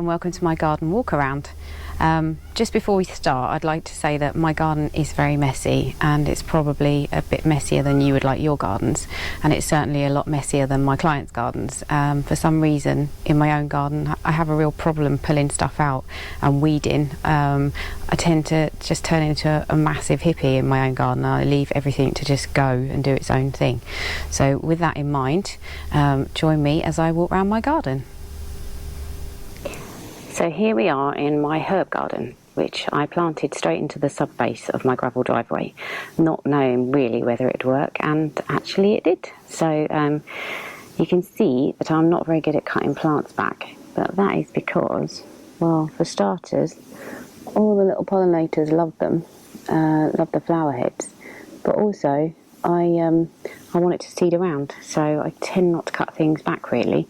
and welcome to my garden walk around. Just before we start, I'd like to say that my garden is very messy, and it's probably a bit messier than you would like your gardens, and it's certainly a lot messier than my clients' gardens. For some reason in my own garden I have a real problem pulling stuff out and weeding. I tend to just turn into a massive hippie in my own garden. I leave everything to just go and do its own thing. So with that in mind, join me as I walk around my garden. So here we are in my herb garden, which I planted straight into the sub-base of my gravel driveway, not knowing really whether it'd work, and actually it did. So you can see that I'm not very good at cutting plants back, but that is because, well, for starters, all the little pollinators love them, love the flower heads, but also I want it to seed around, so I tend not to cut things back really.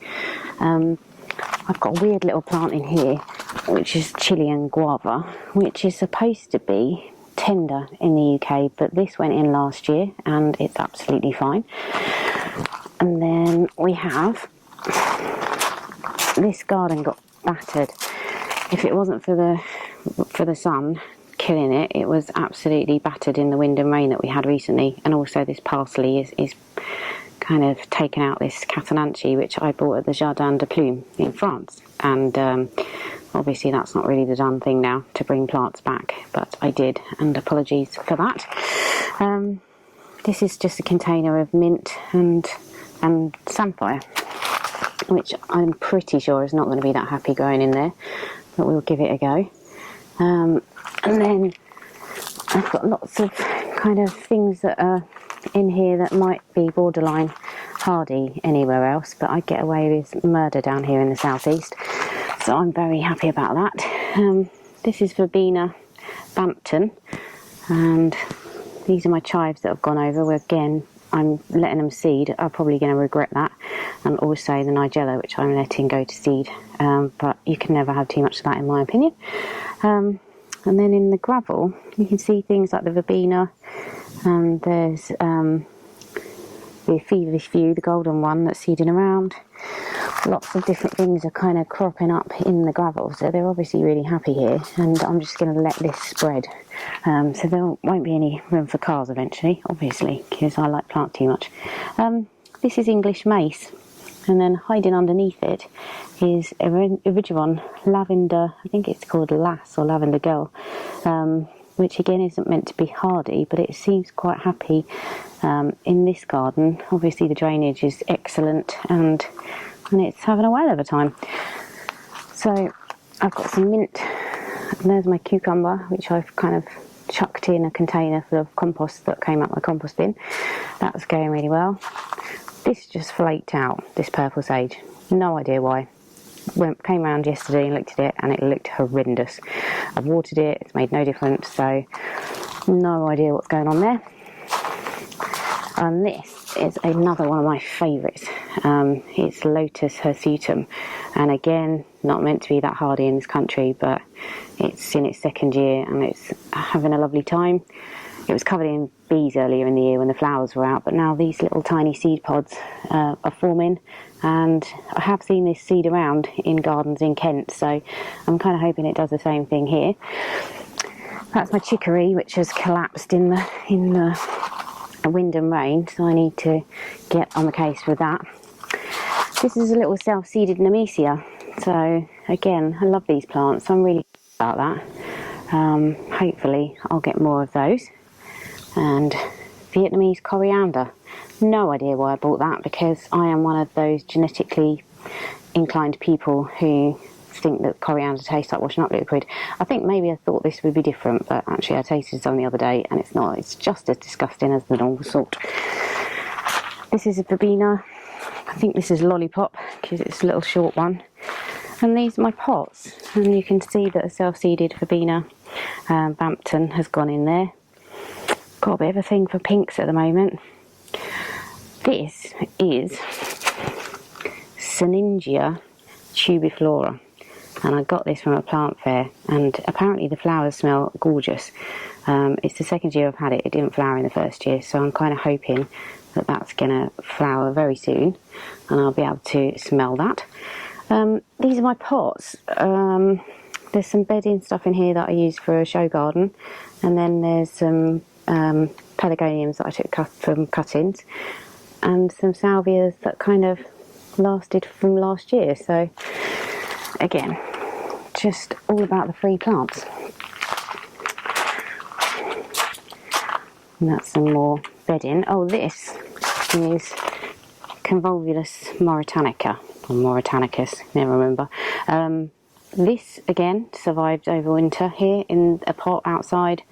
I've got a weird little plant in here, which is Chilean guava, which is supposed to be tender in the UK, but this went in last year and it's absolutely fine. And then we have, this garden got battered. If it wasn't for the sun killing it, it was absolutely battered in the wind and rain that we had recently. And also this parsley is kind of taken out this Catalanchi, which I bought at the Jardin de Plume in France, and obviously that's not really the done thing now to bring plants back, but I did, and apologies for that. This is just a container of mint and samphire, which I'm pretty sure is not going to be that happy growing in there, but we'll give it a go. And then I've got lots of kind of things that are in here that might be borderline hardy anywhere else, but I get away with murder down here in the southeast, so I'm very happy about that. This is Verbena Bampton, and these are my chives that have gone over. Again, I'm letting them seed. I'm probably going to regret that, and also the Nigella, which I'm letting go to seed, but you can never have too much of that in my opinion. And then in the gravel you can see things like the Verbena, and there's the Feverish View, the golden one that's seeding around. Lots of different things are kind of cropping up in the gravel, so they're obviously really happy here, and I'm just going to let this spread. So there won't be any room for cars eventually, obviously, because I like plants too much. This is English mace, and then hiding underneath it is Erigeron lavender, I think it's called Lass or Lavender Girl, which again isn't meant to be hardy, but it seems quite happy in this garden. Obviously the drainage is excellent, and it's having a whale of a time. So I've got some mint, and there's my cucumber, which I've kind of chucked in a container full of compost that came out my compost bin. That's going really well. This just flaked out, this purple sage, no idea why. Came round yesterday and looked at it, and it looked horrendous. I've watered it, it's made no difference, so no idea what's going on there. And this is another one of my favourites. It's Lotus hirsutum, and again, not meant to be that hardy in this country, but it's in its second year and it's having a lovely time. It was covered in bees earlier in the year when the flowers were out, but now these little tiny seed pods are forming, and I have seen this seed around in gardens in Kent, so I'm kind of hoping it does the same thing here. That's my chicory, which has collapsed in the wind and rain, so I need to get on the case with that. This is a little self-seeded Nemesia, so again, I love these plants, so I'm really about that. Hopefully I'll get more of those. And Vietnamese coriander, no idea why I bought that, because I am one of those genetically inclined people who think that coriander tastes like washing up liquid. I think maybe I thought this would be different, but actually I tasted some the other day and it's not. It's just as disgusting as the normal sort. This is a Verbena. I think this is Lollipop because it's a little short one. And these are my pots, and you can see that a self-seeded Verbena Bampton has gone in there. Got a bit of a thing for pinks at the moment. This is Syningia tubiflora, and I got this from a plant fair, and apparently the flowers smell gorgeous. It's the second year I've had it. It didn't flower in the first year, so I'm kind of hoping that that's going to flower very soon and I'll be able to smell that. These are my pots. There's some bedding stuff in here that I use for a show garden, and then there's some pelargoniums that I took from cuttings, and some salvias that kind of lasted from last year. So again, just all about the free plants. And that's some more bedding. Oh, this is Convolvulus Mauritanica, or Mauritanicus, never remember. This again survived over winter here in a pot outside.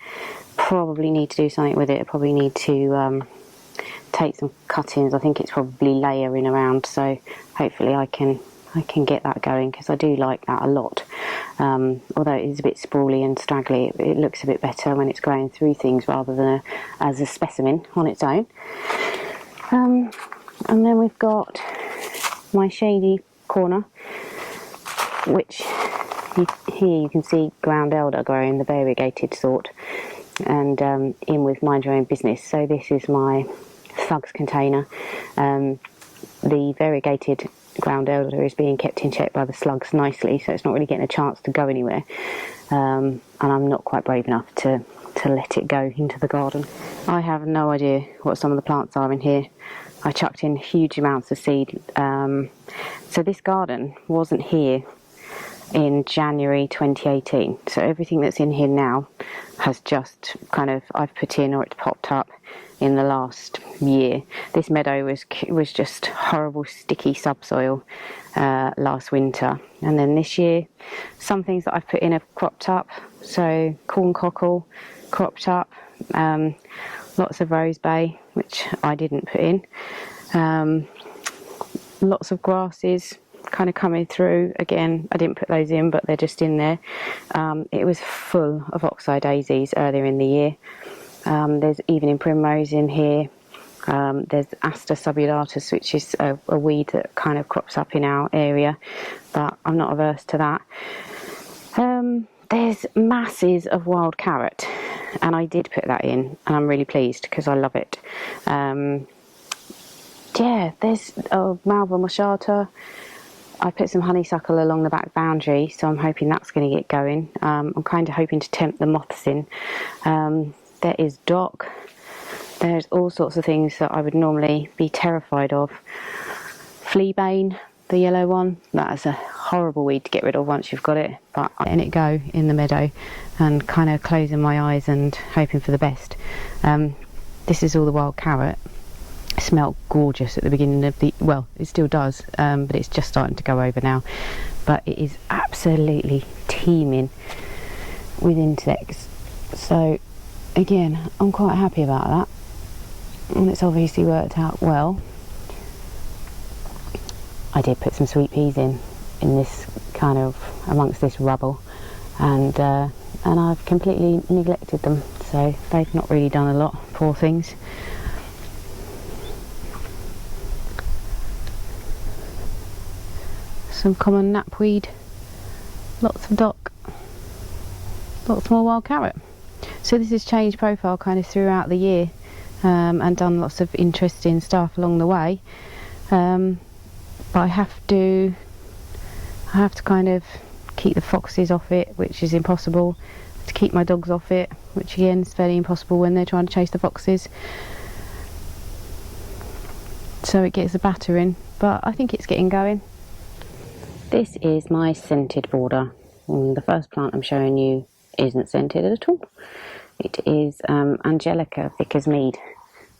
Probably need to do something with it. I probably need to take some cuttings. I think it's probably layering around, so hopefully I can get that going, because I do like that a lot. Although it is a bit sprawly and straggly, it looks a bit better when it's growing through things rather than as a specimen on its own. And then we've got my shady corner, which here you can see ground elder growing, the variegated sort, and in with mind your own business. So this is my thugs container. The variegated ground elder is being kept in check by the slugs nicely, so it's not really getting a chance to go anywhere, and I'm not quite brave enough to let it go into the garden. I have no idea what some of the plants are in here. I chucked in huge amounts of seed. So this garden wasn't here in January 2018, so everything that's in here now has just kind of, I've put in, or it's popped up in the last year. This meadow was just horrible sticky subsoil last winter, and then this year some things that I've put in have cropped up. So corn cockle cropped up, lots of rose bay, which I didn't put in, lots of grasses kind of coming through. Again, I didn't put those in, but they're just in there. It was full of oxeye daisies earlier in the year. There's evening primrose in here. There's Aster subulatus, which is a weed that kind of crops up in our area, but I'm not averse to that. There's masses of wild carrot, and I did put that in, and I'm really pleased because I love it. Yeah, there's Malva moschata. I put some honeysuckle along the back boundary, so I'm hoping that's going to get going. I'm kind of hoping to tempt the moths in. There is dock. There's all sorts of things that I would normally be terrified of. Fleabane, the yellow one, that is a horrible weed to get rid of once you've got it, but I'm letting it go in the meadow and kind of closing my eyes and hoping for the best. This is all the wild carrot. It smelled gorgeous at the beginning of the, well, it still does, but it's just starting to go over now. But it is absolutely teeming with insects. So again, I'm quite happy about that, and it's obviously worked out well. I did put some sweet peas in this kind of amongst this rubble, and I've completely neglected them, so they've not really done a lot, poor things. Some common knapweed, lots of dock, lots more wild carrot. So this has changed profile kind of throughout the year, and done lots of interesting stuff along the way. But I have to kind of keep the foxes off it, which is impossible. To keep my dogs off it, which again is fairly impossible when they're trying to chase the foxes. So it gets a battering, but I think it's getting going. This is my scented border. And the first plant I'm showing you isn't scented at all. It is Angelica Vickers Mead,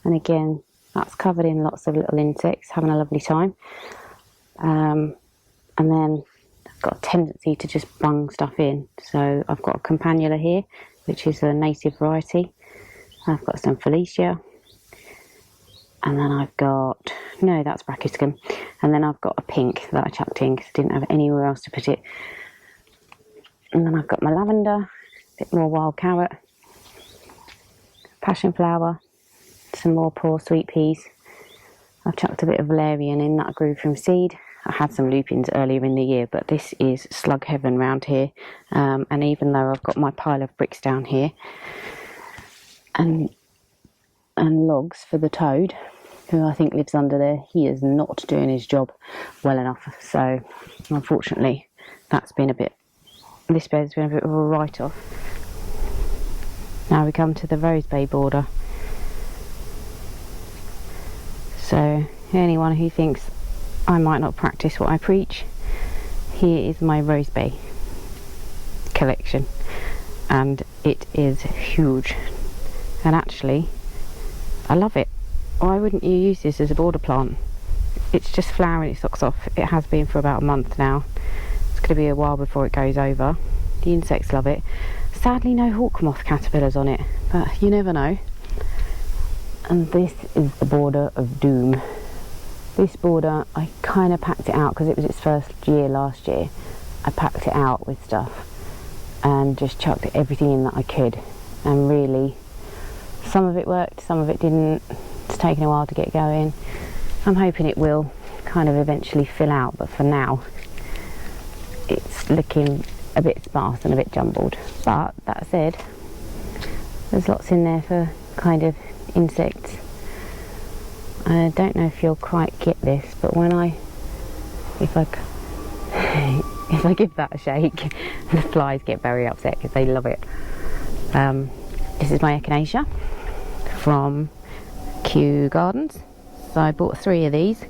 and again that's covered in lots of little insects having a lovely time. And then I've got a tendency to just bung stuff in, so I've got a campanula here, which is a native variety. I've got some Felicia, and then I've got, no, that's Brachyscum, and then I've got a pink that I chucked in because I didn't have anywhere else to put it. And then I've got my lavender, a bit more wild carrot, passion flower, some more poor sweet peas. I've chucked a bit of valerian in that I grew from seed. I had some lupins earlier in the year, but this is slug heaven round here. And even though I've got my pile of bricks down here and logs for the toad, who I think lives under there, he is not doing his job well enough. So unfortunately, this bed's been a bit of a write-off. Now we come to the rosebay border. So anyone who thinks I might not practice what I preach, here is my rosebay collection, and it is huge, and actually I love it. Why wouldn't you use this as a border plant? It's just flowering its socks off. It has been for about a month now. It's going to be a while before it goes over. The insects love it. Sadly no hawk moth caterpillars on it, but you never know. And this is the border of doom. This border, I kind of packed it out because it was its first year last year. I packed it out with stuff and just chucked everything in that I could, and really some of it worked, some of it didn't. It's taken a while to get going. I'm hoping it will kind of eventually fill out, but for now it's looking a bit sparse and a bit jumbled. But that said, there's lots in there for kind of insects. I don't know if you'll quite get this, but if I give that a shake, the flies get very upset because they love it. This is my echinacea from Kew Gardens. So I bought 3 of these,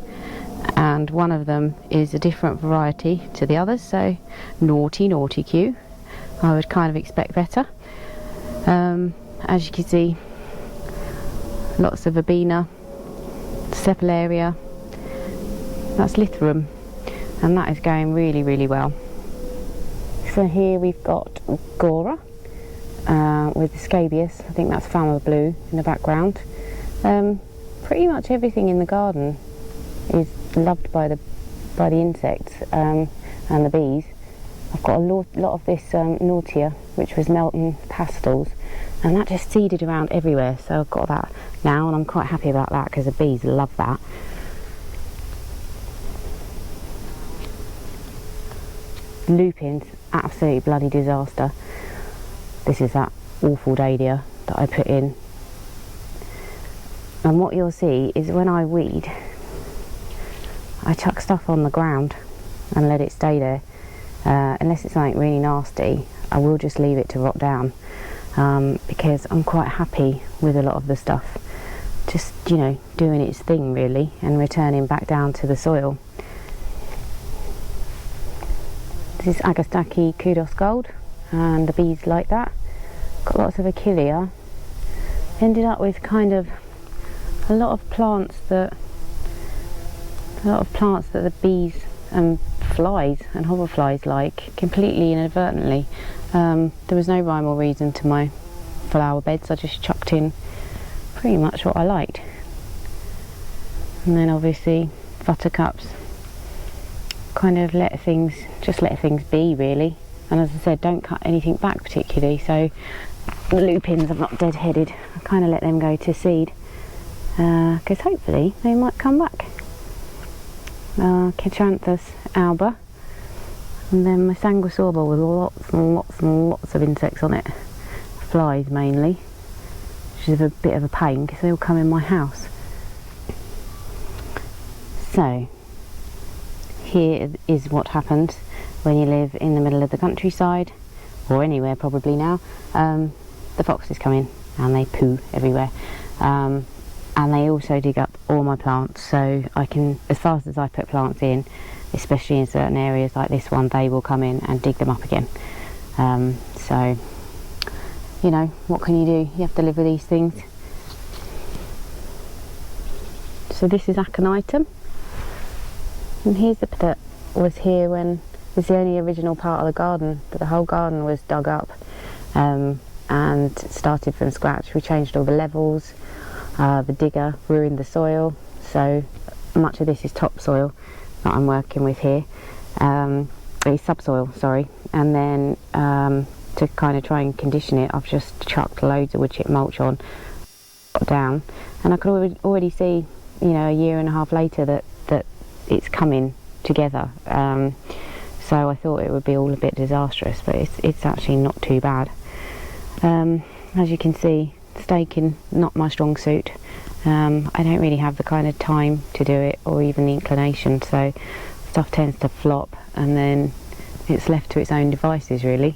and one of them is a different variety to the others, so naughty Kew. I would kind of expect better. As you can see, lots of verbena, Cephalaria, that's Lithorum, and that is going really, really well. So here we've got Gora with the scabious. I think that's Fama Blue in the background. Pretty much everything in the garden is loved by the insects and the bees. I've got a lot of this Nautia, which was Melton Pastels, and that just seeded around everywhere, so I've got that now, and I'm quite happy about that because the bees love that. Lupins, absolutely bloody disaster. This is that awful dahlia that I put in, and what you'll see is when I weed, I chuck stuff on the ground and let it stay there. Unless it's something really nasty, I will just leave it to rot down, because I'm quite happy with a lot of the stuff just, you know, doing its thing really and returning back down to the soil. This is Agastaki Kudos Gold, and the bees like that. Got lots of Achillea. Ended up with kind of a lot of plants that the bees and flies and hoverflies like, completely inadvertently. There was no rhyme or reason to my flower beds. I just chucked in pretty much what I liked. And then obviously buttercups, kind of let things be really. And as I said, don't cut anything back particularly, so the lupins are not dead-headed. I kind of let them go to seed, because hopefully they might come back. Catranthus alba, and then my sanguisorba with lots and lots and lots of insects on it, flies mainly, which is a bit of a pain because they all come in my house. So here is what happens when you live in the middle of the countryside, or anywhere probably now. The foxes come in and they poo everywhere. And they also dig up all my plants, so I can, as fast as I put plants in, especially in certain areas like this one, they will come in and dig them up again. So, you know, what can you do? You have to live with these things. So this is Aconitum, and here's the bit that was here when it's the only original part of the garden, but the whole garden was dug up and started from scratch. We changed all the levels. The digger ruined the soil, so much of this is topsoil that I'm working with here. It's subsoil, sorry. And then to kind of try and condition it, I've just chucked loads of wood chip mulch on, down, and I could already see, you know, a year and a half later that it's coming together. So I thought it would be all a bit disastrous, but it's actually not too bad. As you can see, staking, not my strong suit, I don't really have the kind of time to do it or even the inclination, so stuff tends to flop and then it's left to its own devices really.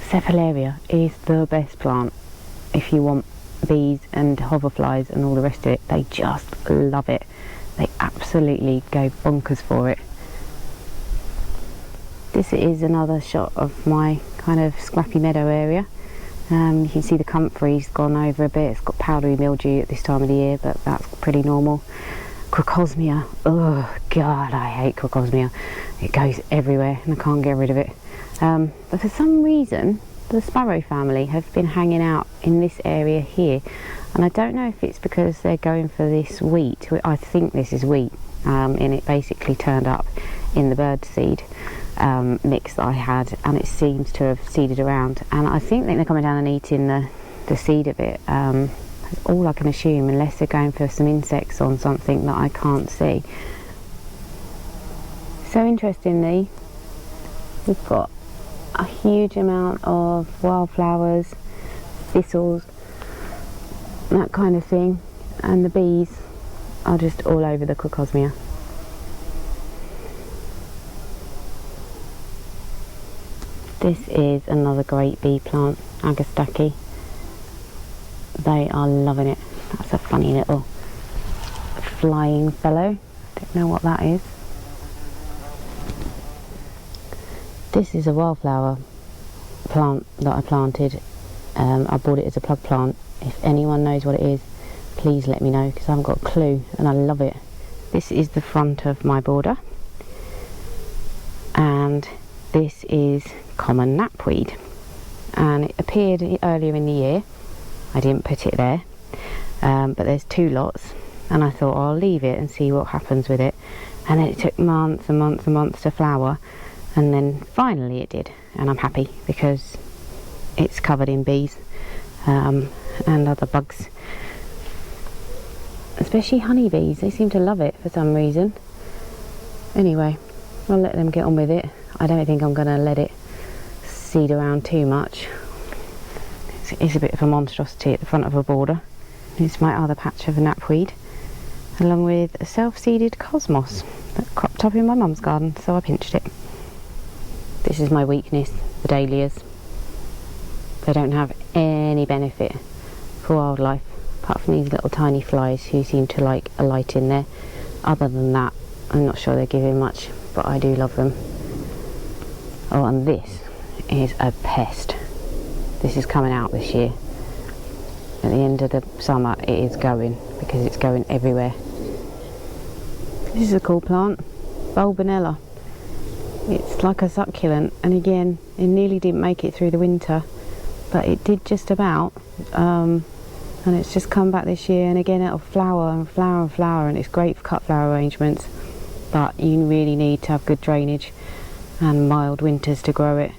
Cephalaria is the best plant if you want bees and hoverflies and all the rest of it. They just love it. They absolutely go bonkers for it. This is another shot of my kind of scrappy meadow area. You can see the comfrey's gone over a bit. It's got powdery mildew at this time of the year, but that's pretty normal. Crocosmia, oh god, I hate crocosmia. It goes everywhere and I can't get rid of it. But for some reason the sparrow family have been hanging out in this area here, and I don't know if it's because they're going for this wheat. I think this is wheat, and it basically turned up in the bird seed mix that I had, and it seems to have seeded around, and I think they're coming down and eating the seed of it. That's all I can assume, unless they're going for some insects on something that I can't see. So interestingly, we've got a huge amount of wildflowers, thistles, that kind of thing, and the bees are just all over the crocosmia. This is another great bee plant, Agastaki. They are loving it. That's a funny little flying fellow. Don't know what that is. This is a wildflower plant that I planted. I bought it as a plug plant. If anyone knows what it is, please let me know, because I haven't got a clue and I love it. This is the front of my border, and this is common knapweed, and it appeared earlier in the year. I didn't put it there, but there's two lots, and I thought I'll leave it and see what happens with it. And then it took months and months and months to flower, and then finally it did, and I'm happy because it's covered in bees and other bugs, especially honeybees. They seem to love it for some reason. Anyway, I'll let them get on with it. I don't think I'm going to let it seed around too much. It's a bit of a monstrosity at the front of a border. It's my other patch of knapweed, along with a self-seeded cosmos that cropped up in my mum's garden, so I pinched it. This is my weakness, the dahlias. They don't have any benefit for wildlife, apart from these little tiny flies who seem to like a light in there. Other than that, I'm not sure they're giving much, but I do love them. Oh, and this is a pest. This is coming out this year. At the end of the summer it is going, because it's going everywhere. This is a cool plant, Bulbinella. It's like a succulent, and again, it nearly didn't make it through the winter, but it did just about, and it's just come back this year, and again it'll flower and flower and flower, and it's great for cut flower arrangements, but you really need to have good drainage and mild winters to grow it.